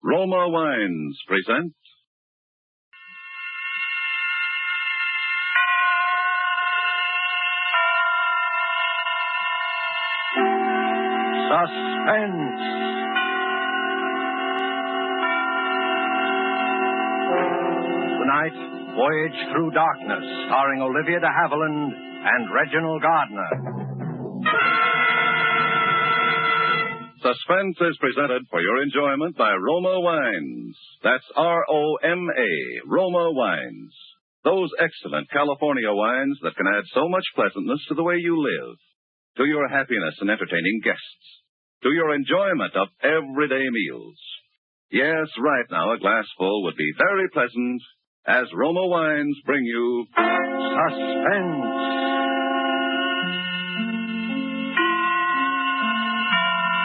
Roma Wines present Suspense. Tonight, Voyage Through Darkness, starring Olivia de Havilland and Reginald Gardner. Suspense is presented for your enjoyment by Roma Wines. That's R-O-M-A, Roma Wines. Those excellent California wines that can add so much pleasantness to the way you live, to your happiness in entertaining guests, to your enjoyment of everyday meals. Yes, right now a glass full would be very pleasant as Roma Wines bring you Suspense.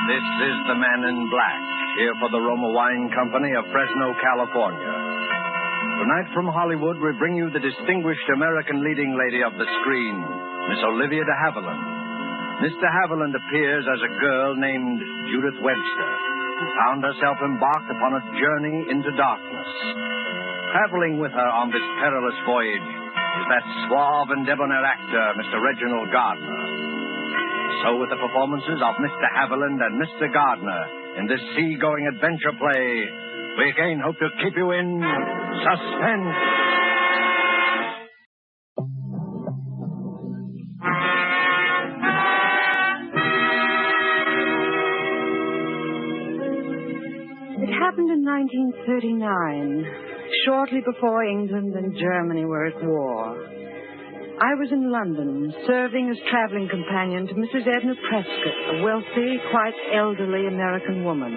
This is the Man in Black, here for the Roma Wine Company of Fresno, California. Tonight from Hollywood, we bring you the distinguished American leading lady of the screen, Miss Olivia de Havilland. Miss de Havilland appears as a girl named Judith Webster, who found herself embarked upon a journey into darkness. Traveling with her on this perilous voyage is that suave and debonair actor, Mr. Reginald Gardner. So with the performances of Mr. Havilland and Mr. Gardner in this sea-going adventure play, we again hope to keep you in suspense. It happened in 1939, shortly before England and Germany were at war. I was in London, serving as traveling companion to Mrs. Edna Prescott, a wealthy, quite elderly American woman.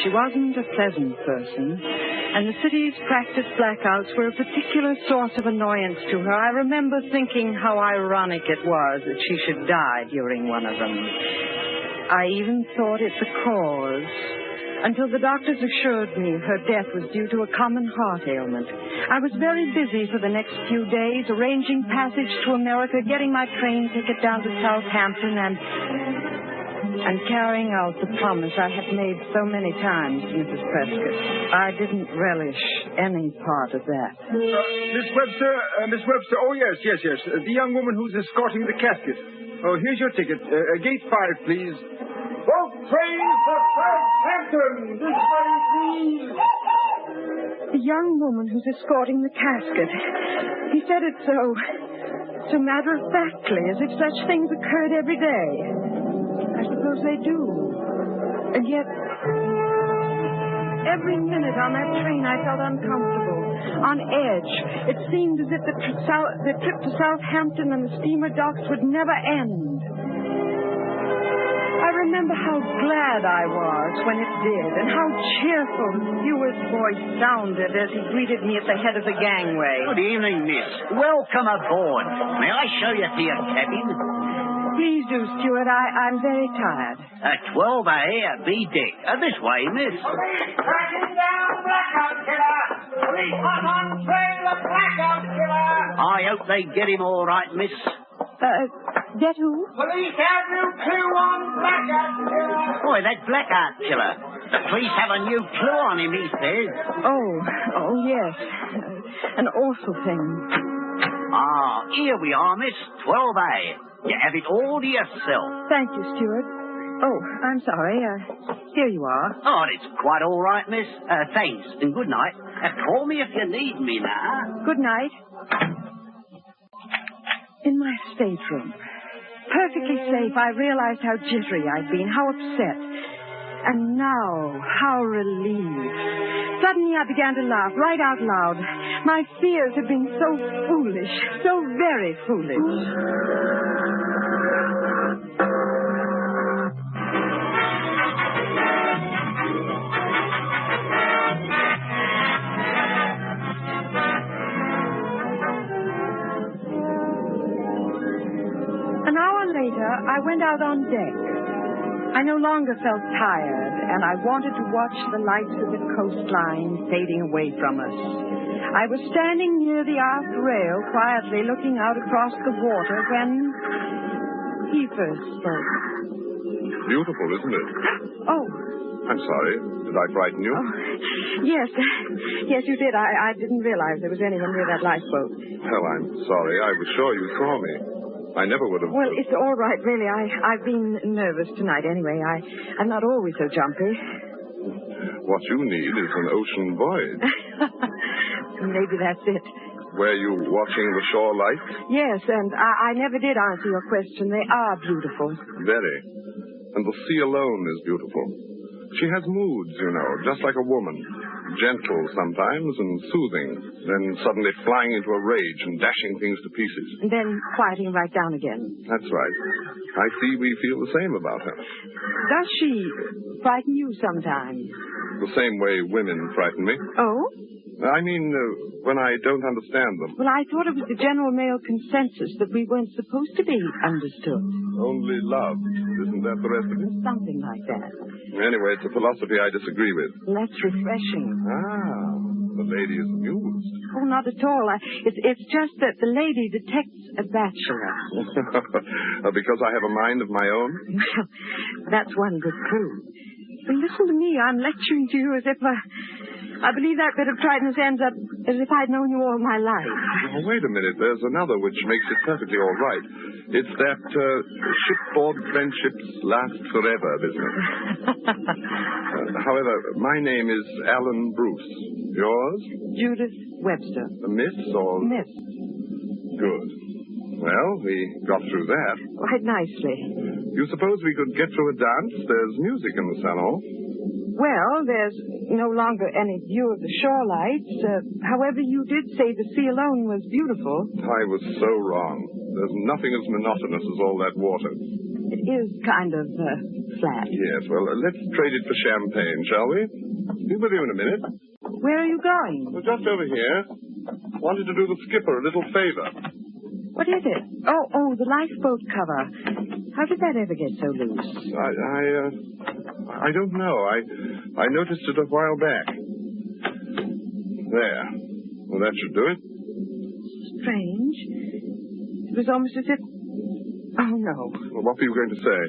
She wasn't a pleasant person, and the city's practiced blackouts were a particular source of annoyance to her. I remember thinking how ironic it was that she should die during one of them. I even thought it the cause, until the doctors assured me her death was due to a common heart ailment. I was very busy for the next few days, arranging passage to America, getting my train ticket down to Southampton, and carrying out the promise I had made so many times to Mrs. Prescott. I didn't relish any part of that. Miss Webster, oh, yes. The young woman who's escorting the casket. Oh, here's your ticket. Gate 5, please. Both trains for Southampton! This way, please! The young woman who's escorting the casket. He said it so matter-of-factly, as if such things occurred every day. I suppose they do. And yet, every minute on that train I felt uncomfortable, on edge. It seemed as if the trip to Southampton and the steamer docks would never end. I remember how glad I was when it did, and how cheerful the steward's voice sounded as he greeted me at the head of the gangway. Good evening, miss. Welcome aboard. May I show you to your cabin? Please do, steward. I'm very tired. 12A at B deck. This way, miss. Police tracking down blackout killer! Police hot on trail the blackout killer! I hope they get him all right, miss. Get who? Police have new clue on blackout killer! Boy, that blackout killer. The police have a new clue on him, he says. Oh, yes. An awful thing. Here we are, miss. 12A. You have it all to yourself. Thank you, steward. Oh, I'm sorry. Here you are. Oh, it's quite all right, miss. Thanks, and good night. Call me if you need me now. Good night. In my stateroom, perfectly safe, I realized how jittery I'd been, how upset. And now, how relieved. Suddenly I began to laugh right out loud. My fears had been so foolish, so very foolish. An hour later, I went out on deck. I no longer felt tired, and I wanted to watch the lights of the coastline fading away from us. I was standing near the aft rail, quietly looking out across the water when he first spoke. Beautiful, isn't it? Oh, I'm sorry. Did I frighten you? Oh, yes. Yes, you did. I didn't realize there was anyone near that lifeboat. Well, I'm sorry. I was sure you saw me. I never would have... Well, it's all right, really. I've been nervous tonight anyway. I'm not always so jumpy. What you need is an ocean voyage. Maybe that's it. Were you watching the shore lights? Yes, and I never did answer your question. They are beautiful. Very. And the sea alone is beautiful. She has moods, you know, just like a woman. Gentle sometimes and soothing, then suddenly flying into a rage and dashing things to pieces. And then quieting right down again. That's right. I see we feel the same about her. Does she frighten you sometimes? The same way women frighten me. Oh? I mean, when I don't understand them. Well, I thought it was the general male consensus that we weren't supposed to be understood. Only loved. Isn't that the rest of it? Something like that. Anyway, it's a philosophy I disagree with. That's refreshing. Ah, the lady is amused. Oh, not at all. It's just that the lady detects a bachelor. Because I have a mind of my own? Well, that's one good clue. But listen to me. I'm lecturing to you as if I believe that bit of triteness ends up as if I'd known you all my life. Oh, wait a minute. There's another which makes it perfectly all right. It's that shipboard friendships last forever business. However, my name is Alan Bruce. Yours? Judith Webster. Miss or... Miss. Good. Well, we got through that. Quite nicely. You suppose we could get through a dance? There's music in the salon. Well, there's no longer any view of the shore lights. However, you did say the sea alone was beautiful. I was so wrong. There's nothing as monotonous as all that water. It is kind of flat. Yes, well, let's trade it for champagne, shall we? Be with you in a minute. Where are you going? Well, just over here. Wanted to do the skipper a little favor. What is it? Oh, the lifeboat cover. How did that ever get so loose? I don't know. I noticed it a while back. There. Well, that should do it. Strange. It was almost as if... Oh, no. Well, what were you going to say?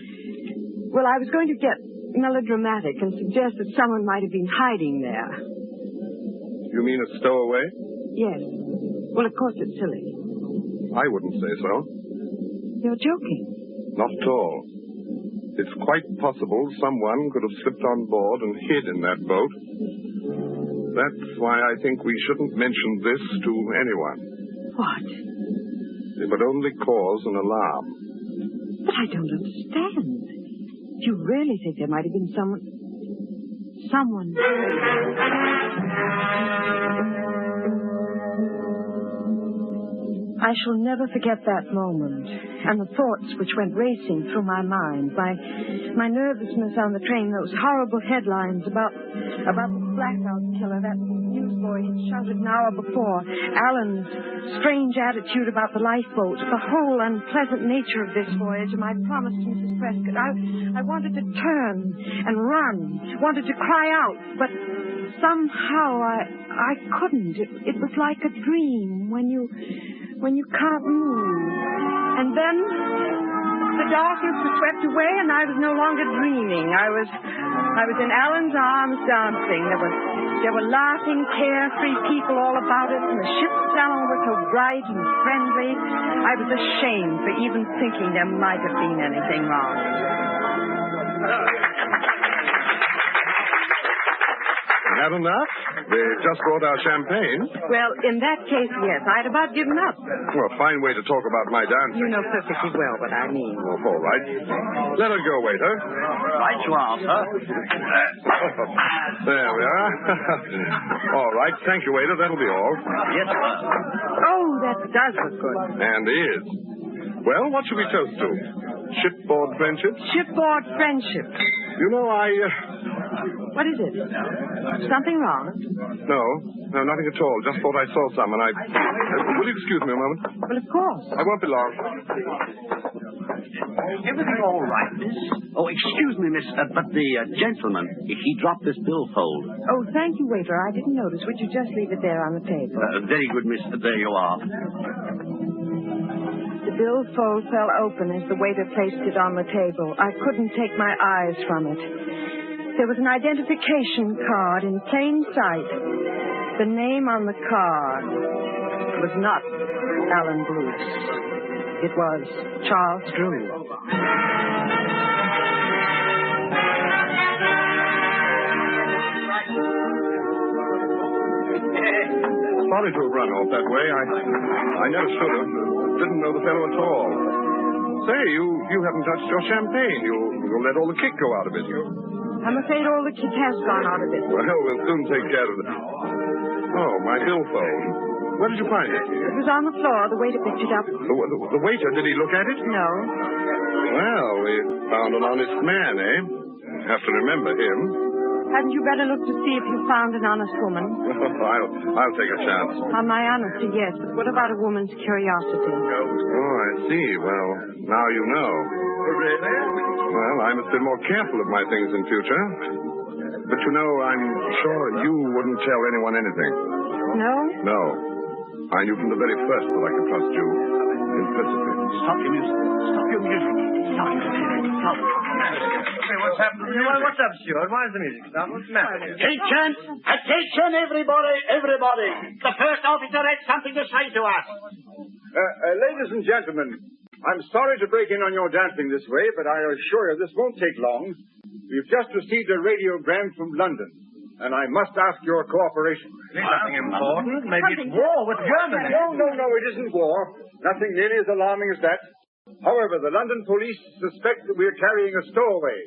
Well, I was going to get melodramatic and suggest that someone might have been hiding there. You mean a stowaway? Yes. Well, of course it's silly. I wouldn't say so. You're joking. Not at all. It's quite possible someone could have slipped on board and hid in that boat. That's why I think we shouldn't mention this to anyone. What? It would only cause an alarm. But I don't understand. You really think there might have been someone... I shall never forget that moment, and the thoughts which went racing through my mind, my nervousness on the train, those horrible headlines about the blackout killer that newsboy had shouted an hour before, Alan's strange attitude about the lifeboat, the whole unpleasant nature of this voyage, and my promise to Mrs. Prescott. I wanted to turn and run, wanted to cry out, but somehow I couldn't. It was like a dream when you can't move. And then the darkness was swept away and I was no longer dreaming. I was in Alan's arms dancing. There were laughing, carefree people all about us, and the ship's salon was so bright and friendly. I was ashamed for even thinking there might have been anything wrong. Had enough? They just brought out champagne. Well, in that case, yes. I'd about given up. Well, a fine way to talk about my dancing. You know perfectly well what I mean. Oh, all right. Let her go, waiter. Right you are, sir. There we are. All right. Thank you, waiter. That'll be all. Yes, sir. Oh, that does look good. And is. Well, what should we toast to? Shipboard friendship? Shipboard friendship. You know, What is it? Something wrong? No, nothing at all. Just thought I saw some, and will you excuse me a moment? Well, of course. I won't be long. Everything all right, miss? Oh, excuse me, miss, but the gentleman, he dropped this billfold. Oh, thank you, waiter. I didn't notice. Would you just leave it there on the table? Very good, miss. There you are. The billfold fell open as the waiter placed it on the table. I couldn't take my eyes from it. There was an identification card in plain sight. The name on the card was not Alan Bruce. It was Charles Drew. Sorry to have run off that way. I never should have. Didn't know the fellow at all. Say, you haven't touched your champagne. You'll let all the kick go out of it. I'm afraid all the kick has gone out of it. Well, we'll soon take care of it. Oh, my billfold. Where did you find it? It was on the floor. The waiter picked it up. The waiter, did he look at it? No. Well, we found an honest man, eh? Have to remember him. Hadn't you better look to see if you found an honest woman? I'll take a chance. On my honesty, yes. But what about a woman's curiosity? Oh, I see. Well, now you know. Well, I must be more careful of my things in future. But you know, I'm sure you wouldn't tell anyone anything. No? No. I knew from the very first that I could trust you. Implicitly. Stop your music. Stop your music. Stop. Hey, what's happening? What's up, Stuart? Why is the music stop? What's the matter? Attention, everybody. The first officer has something to say to us. Ladies and gentlemen, I'm sorry to break in on your dancing this way, but I assure you this won't take long. We've just received a radiogram from London, and I must ask your cooperation. Nothing important. Maybe it's war with Germany. No, it isn't war. Nothing nearly as alarming as that. However, the London police suspect that we're carrying a stowaway,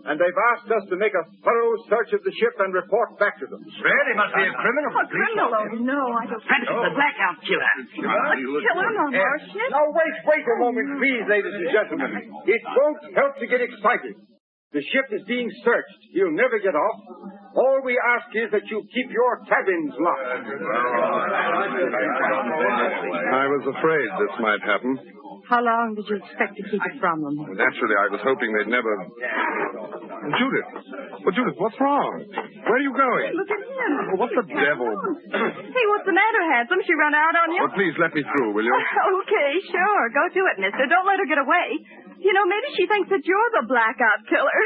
and they've asked us to make a thorough search of the ship and report back to them. Really? Must be a criminal. A criminal? Oh, no, I don't think so. The blackout killer. A killer on our ship? Now, wait a moment, please, ladies and gentlemen. It won't help to get excited. The ship is being searched. He'll never get off. All we ask is that you keep your cabins locked. I was afraid this might happen. How long did you expect to keep it from them? Naturally, I was hoping they'd never... Judith! Well, Judith, what's wrong? Where are you going? Look at him. Well, what the devil? Hey, what's the matter, handsome? She run out on you? Well, please let me through, will you? Okay, sure. Go to it, mister. Don't let her get away. You know, maybe she thinks that you're the blackout killer.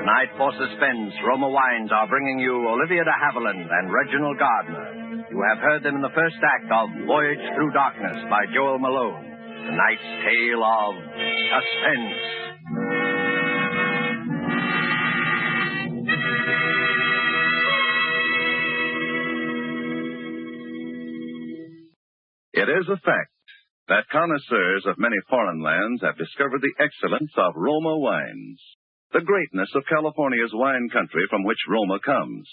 Tonight for Suspense, Roma Wines are bringing you Olivia de Havilland and Reginald Gardner. You have heard them in the first act of Voyage Through Darkness by Joel Malone. Tonight's tale of Suspense. It is a fact that connoisseurs of many foreign lands have discovered the excellence of Roma wines, the greatness of California's wine country from which Roma comes.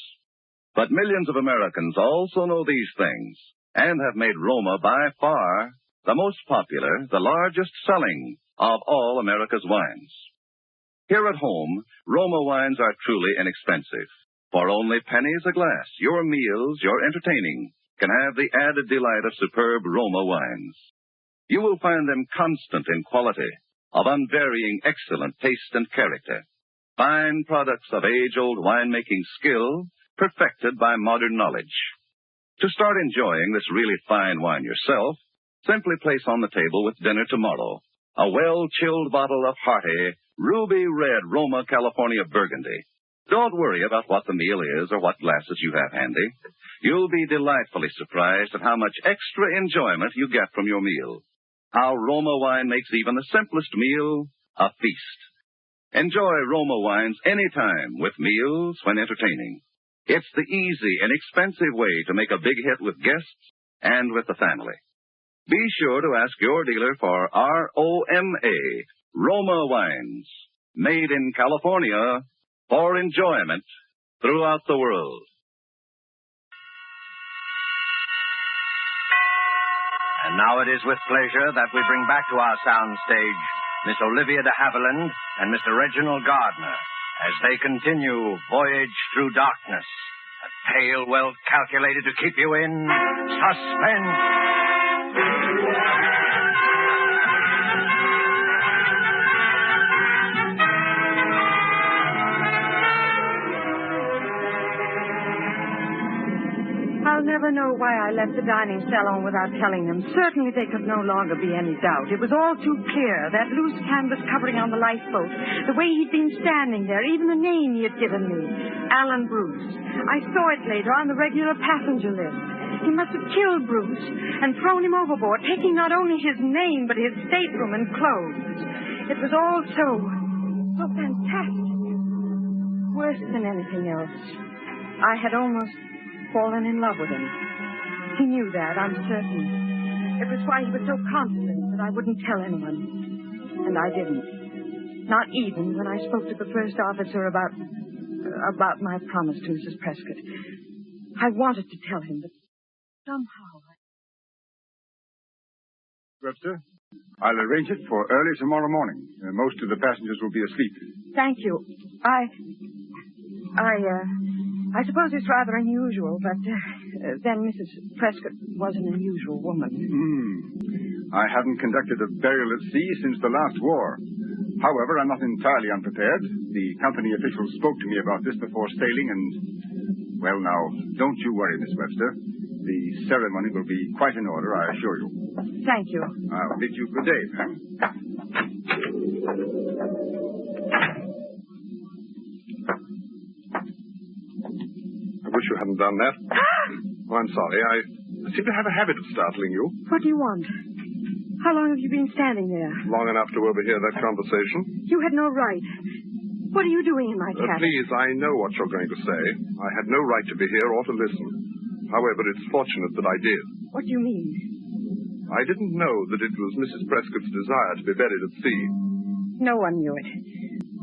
But millions of Americans also know these things and have made Roma by far the most popular, the largest selling of all America's wines. Here at home, Roma wines are truly inexpensive. For only pennies a glass, your meals, your entertaining, can have the added delight of superb Roma wines. You will find them constant in quality, of unvarying excellent taste and character. Fine products of age-old winemaking skill, perfected by modern knowledge. To start enjoying this really fine wine yourself, simply place on the table with dinner tomorrow a well-chilled bottle of hearty, ruby red Roma California Burgundy. Don't worry about what the meal is or what glasses you have handy. You'll be delightfully surprised at how much extra enjoyment you get from your meal. How Roma wine makes even the simplest meal a feast. Enjoy Roma wines anytime with meals when entertaining. It's the easy, inexpensive way to make a big hit with guests and with the family. Be sure to ask your dealer for ROMA, Roma wines, made in California for enjoyment throughout the world. And now it is with pleasure that we bring back to our soundstage Miss Olivia de Havilland and Mr. Reginald Gardner as they continue Voyage Through Darkness, a tale well calculated to keep you in suspense. I'll never to know why I left the dining salon without telling them. Certainly there could no longer be any doubt. It was all too clear. That loose canvas covering on the lifeboat, the way he'd been standing there, even the name he had given me, Alan Bruce. I saw it later on the regular passenger list. He must have killed Bruce and thrown him overboard, taking not only his name, but his stateroom and clothes. It was all so fantastic. Worse than anything else, I had almost fallen in love with him. He knew that, I'm certain. It was why he was so confident that I wouldn't tell anyone. And I didn't. Not even when I spoke to the first officer about my promise to Mrs. Prescott. I wanted to tell him, but somehow Webster, I'll arrange it for early tomorrow morning. Most of the passengers will be asleep. Thank you. I suppose it's rather unusual, but then Mrs. Prescott was an unusual woman. I haven't conducted a burial at sea since the last war. However, I'm not entirely unprepared. The company officials spoke to me about this before sailing, and, well, now, don't you worry, Miss Webster. The ceremony will be quite in order, I assure you. Thank you. I'll bid you good day, ma'am. I wish you hadn't done that. Oh, I'm sorry. I seem to have a habit of startling you. What do you want? How long have you been standing there? Long enough to overhear that conversation. You had no right. What are you doing in my cabin? Please, I know what you're going to say. I had no right to be here or to listen. However, it's fortunate that I did. What do you mean? I didn't know that it was Mrs. Prescott's desire to be buried at sea. No one knew it.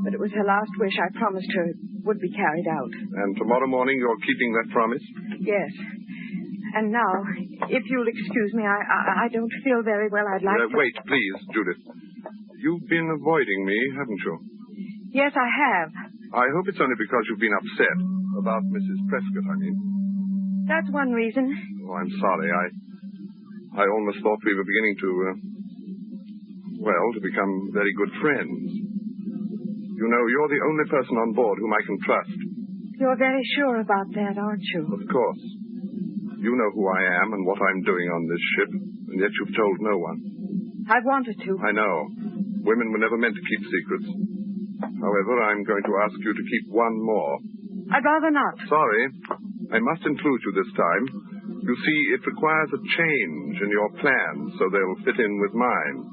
But it was her last wish. I promised her would be carried out. And tomorrow morning you're keeping that promise? Yes. And now, if you'll excuse me, I don't feel very well. I'd like to... Wait, please, Judith. You've been avoiding me, haven't you? Yes, I have. I hope it's only because you've been upset about Mrs. Prescott, I mean. That's one reason. Oh, I'm sorry. I almost thought we were beginning to, to become very good friends. You know, you're the only person on board whom I can trust. You're very sure about that, aren't you? Of course. You know who I am and what I'm doing on this ship, and yet you've told no one. I've wanted to. I know. Women were never meant to keep secrets. However, I'm going to ask you to keep one more. I'd rather not. Sorry. I must include you this time. You see, it requires a change in your plans so they'll fit in with mine.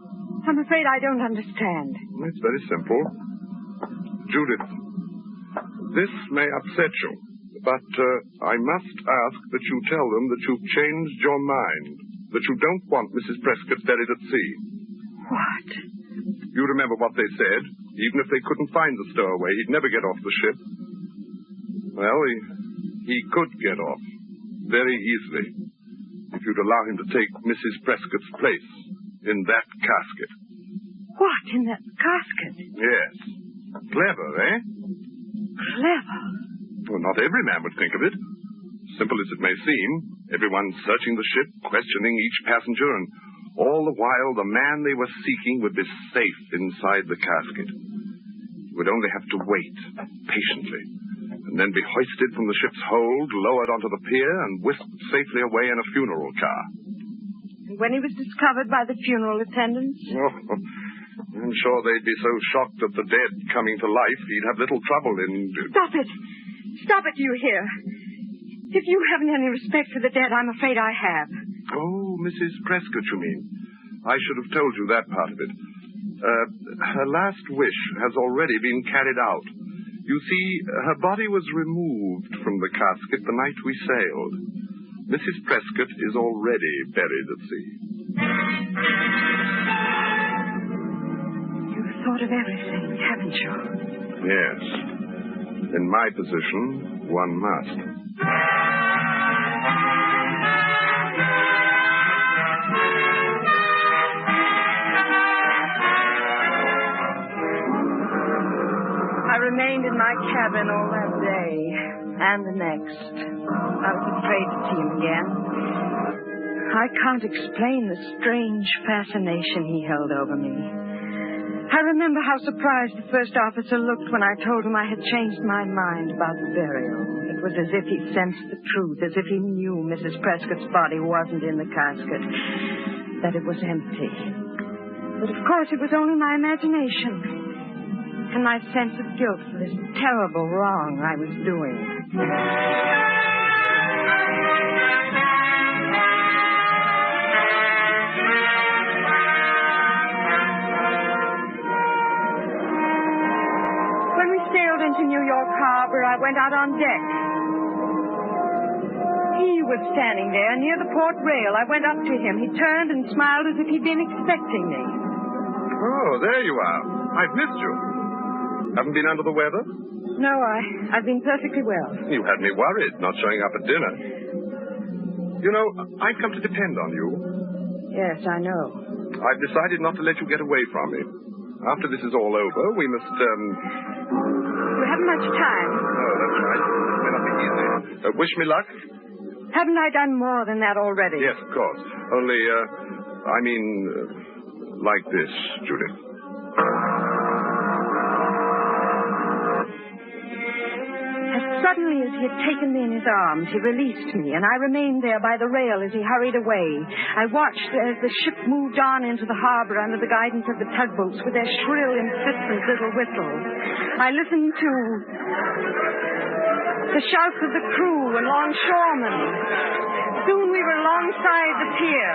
I'm afraid I don't understand. It's very simple. Judith, this may upset you, but I must ask that you tell them that you've changed your mind, that you don't want Mrs. Prescott buried at sea. What? You remember what they said? Even if they couldn't find the stowaway, he'd never get off the ship. Well, he could get off very easily if you'd allow him to take Mrs. Prescott's place in that casket. What, in that casket? Yes. Clever, eh? Clever? Well, not every man would think of it. Simple as it may seem, everyone's searching the ship, questioning each passenger, and all the while the man they were seeking would be safe inside the casket. He would only have to wait, patiently, and then be hoisted from the ship's hold, lowered onto the pier, and whisked safely away in a funeral car. And when he was discovered by the funeral attendants? Oh, I'm sure they'd be so shocked at the dead coming to life, he'd have little trouble in... Stop it! Stop it, you hear? If you haven't any respect for the dead, I'm afraid I have. Oh, Mrs. Prescott, you mean? I should have told you that part of it. Her last wish has already been carried out. You see, her body was removed from the casket the night we sailed. Mrs. Prescott is already buried at sea. You've thought of everything, haven't you? Yes. In my position, one must. I remained in my cabin all that day, and the next. I was afraid to see him again. I can't explain the strange fascination he held over me. I remember how surprised the first officer looked when I told him I had changed my mind about the burial. It was as if he sensed the truth, as if he knew Mrs. Prescott's body wasn't in the casket, that it was empty. But of course it was only my imagination and my sense of guilt for this terrible wrong I was doing. When we sailed into New York Harbor, I went out on deck. He was standing there near the port rail. I went up to him. He turned and smiled as if he'd been expecting me. Oh, there you are. I've missed you. Haven't been under the weather? No, I've been perfectly well. You had me worried, not showing up at dinner. You know, I've come to depend on you. Yes, I know. I've decided not to let you get away from me. After this is all over, we must, We haven't much time. Oh, that's right. It may not be easy. Wish me luck? Haven't I done more than that already? Yes, of course. Only, like this, Judith. As suddenly as he had taken me in his arms, he released me, and I remained there by the rail as he hurried away. I watched as the ship moved on into the harbor under the guidance of the tugboats with their shrill, insistent little whistles. I listened to the shouts of the crew and longshoremen. Soon we were alongside the pier.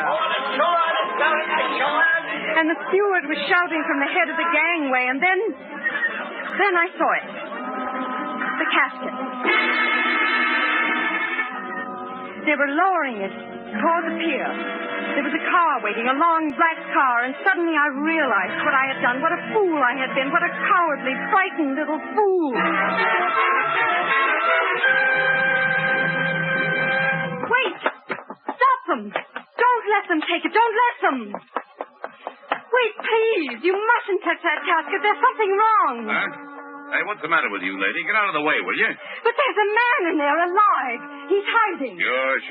And the steward was shouting from the head of the gangway, and then I saw it. The casket. They were lowering it toward the pier. There was a car waiting, a long black car, and suddenly I realized what I had done, what a fool I had been, what a cowardly, frightened little fool. Wait! Stop them! Don't let them take it! Don't let them! Wait, please! You mustn't touch that casket. There's something wrong. Huh? Hey, what's the matter with you, lady? Get out of the way, will you? But there's a man in there alive. He's hiding.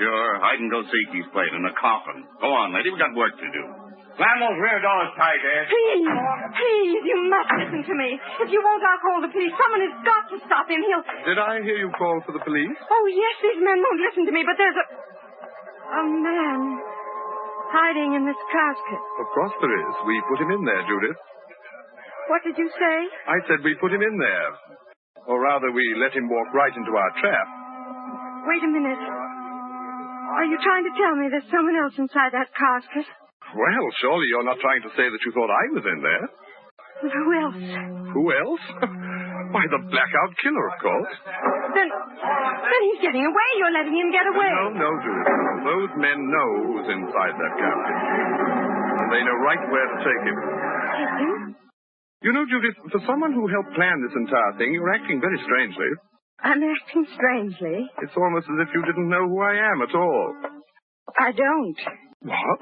Sure. Hide-and-go-seek he's played in a coffin. Go on, lady. We got work to do. Slam those rear doors tight, Ed. Please, you must listen to me. If you won't, I'll call the police. Someone has got to stop him. Did I hear you call for the police? Oh, yes, these men won't listen to me, but there's a man hiding in this casket. Of course there is. We put him in there, Judith. What did you say? I said we put him in there. Or rather, we let him walk right into our trap. Wait a minute. Are you trying to tell me there's someone else inside that casket? Well, surely you're not trying to say that you thought I was in there. Well, who else? Who else? Why, the blackout killer, of course. Then he's getting away. You're letting him get away. No, Judith. Those men know who's inside that casket. And they know right where to take him. Take him? You know, Judith, for someone who helped plan this entire thing, you're acting very strangely. I'm acting strangely. It's almost as if you didn't know who I am at all. I don't. What?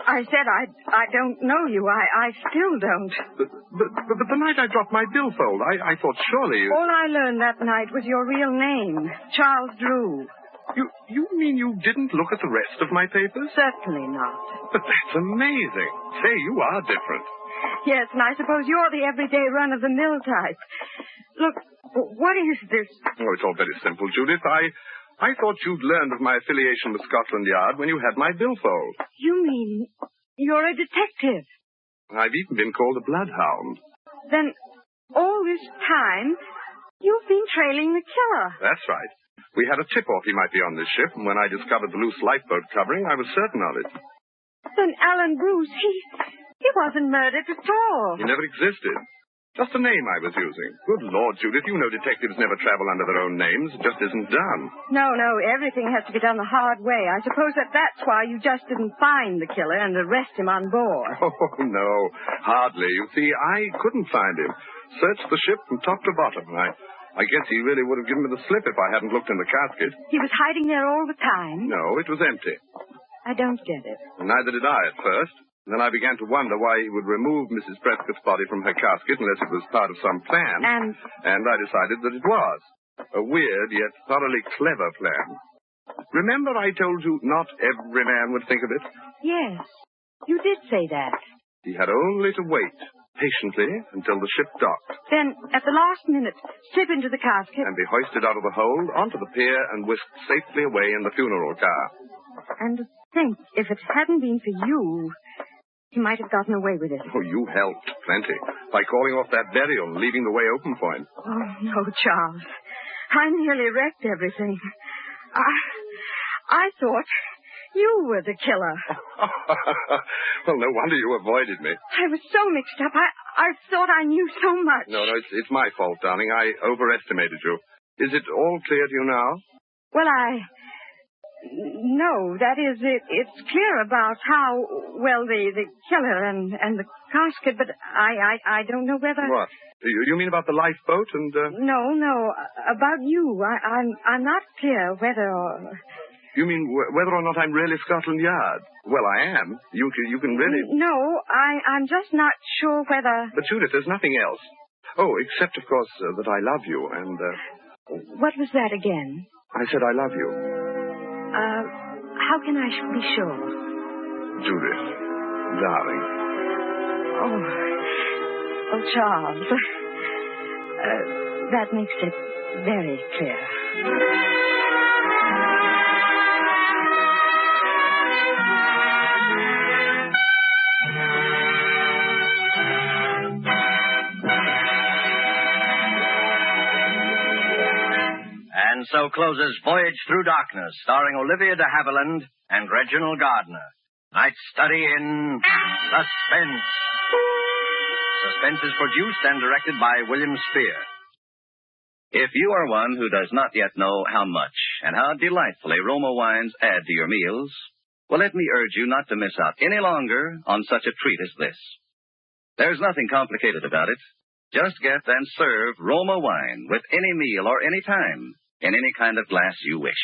I said I don't know you. I still don't. But the night I dropped my billfold, I thought surely you... All I learned that night was your real name, Charles Drew. You mean you didn't look at the rest of my papers? Certainly not. But that's amazing. Say, you are different. Yes, and I suppose you're the everyday run-of-the-mill type. Look, what is this? Oh, it's all very simple, Judith. I thought you'd learned of my affiliation with Scotland Yard when you had my billfold. You mean you're a detective? I've even been called a bloodhound. Then all this time, you've been trailing the killer. That's right. We had a tip-off he might be on this ship, and when I discovered the loose lifeboat covering, I was certain of it. Then Alan Bruce, he wasn't murdered at all. He never existed. Just a name I was using. Good Lord, Judith, you know detectives never travel under their own names. It just isn't done. No, everything has to be done the hard way. I suppose that's why you just didn't find the killer and arrest him on board. Oh, no, hardly. You see, I couldn't find him. Searched the ship from top to bottom. I guess he really would have given me the slip if I hadn't looked in the casket. He was hiding there all the time? No, it was empty. I don't get it. Neither did I at first. Then I began to wonder why he would remove Mrs. Prescott's body from her casket unless it was part of some plan. And I decided that it was. A weird yet thoroughly clever plan. Remember I told you not every man would think of it? Yes, you did say that. He had only to wait. patiently until the ship docked, Then, at the last minute, slip into the casket. and be hoisted out of the hold onto the pier and whisked safely away in the funeral car. And to think, if it hadn't been for you, he might have gotten away with it. Oh, you helped plenty by calling off that burial and leaving the way open for him. Oh, no, Charles. I nearly wrecked everything. I thought you were the killer. Well, no wonder you avoided me. I was so mixed up. I thought I knew so much. No, it's my fault, darling. I overestimated you. Is it all clear to you now? Well, no, that is, it's clear about how, well, the killer and the casket, but I don't know whether... What? You mean about the lifeboat and... No, about you. I'm not clear whether... You mean whether or not I'm really Scotland Yard? Well, I am. You can really... No, I'm just not sure whether... But, Judith, there's nothing else. Oh, except, of course, that I love you, and... What was that again? I said I love you. How can I be sure? Judith, darling. Oh, Charles. That makes it very clear. And so closes Voyage Through Darkness, starring Olivia de Havilland and Reginald Gardner. Night's study in Suspense. Suspense is produced and directed by William Spear. If you are one who does not yet know how much and how delightfully Roma wines add to your meals, well, let me urge you not to miss out any longer on such a treat as this. There's nothing complicated about it. Just get and serve Roma wine with any meal or any time, in any kind of glass you wish.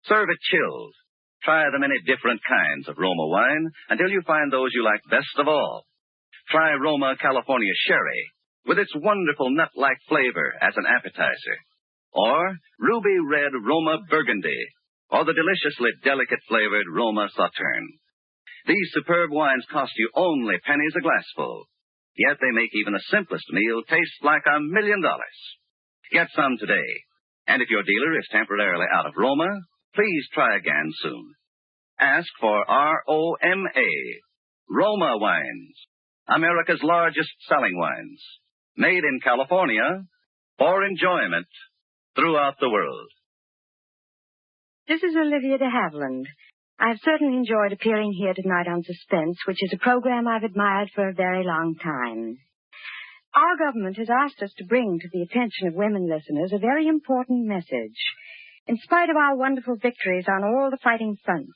Serve it chilled. Try the many different kinds of Roma wine until you find those you like best of all. Try Roma California Sherry with its wonderful nut-like flavor as an appetizer. Or Ruby Red Roma Burgundy, or the deliciously delicate-flavored Roma Sauterne. These superb wines cost you only pennies a glassful, yet they make even the simplest meal taste like $1 million. Get some today. And if your dealer is temporarily out of Roma, please try again soon. Ask for ROMA, Roma Wines, America's largest selling wines, made in California for enjoyment throughout the world. This is Olivia de Havilland. I've certainly enjoyed appearing here tonight on Suspense, which is a program I've admired for a very long time. Our government has asked us to bring to the attention of women listeners a very important message. In spite of our wonderful victories on all the fighting fronts,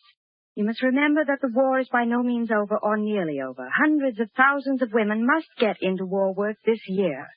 you must remember that the war is by no means over or nearly over. Hundreds of thousands of women must get into war work this year.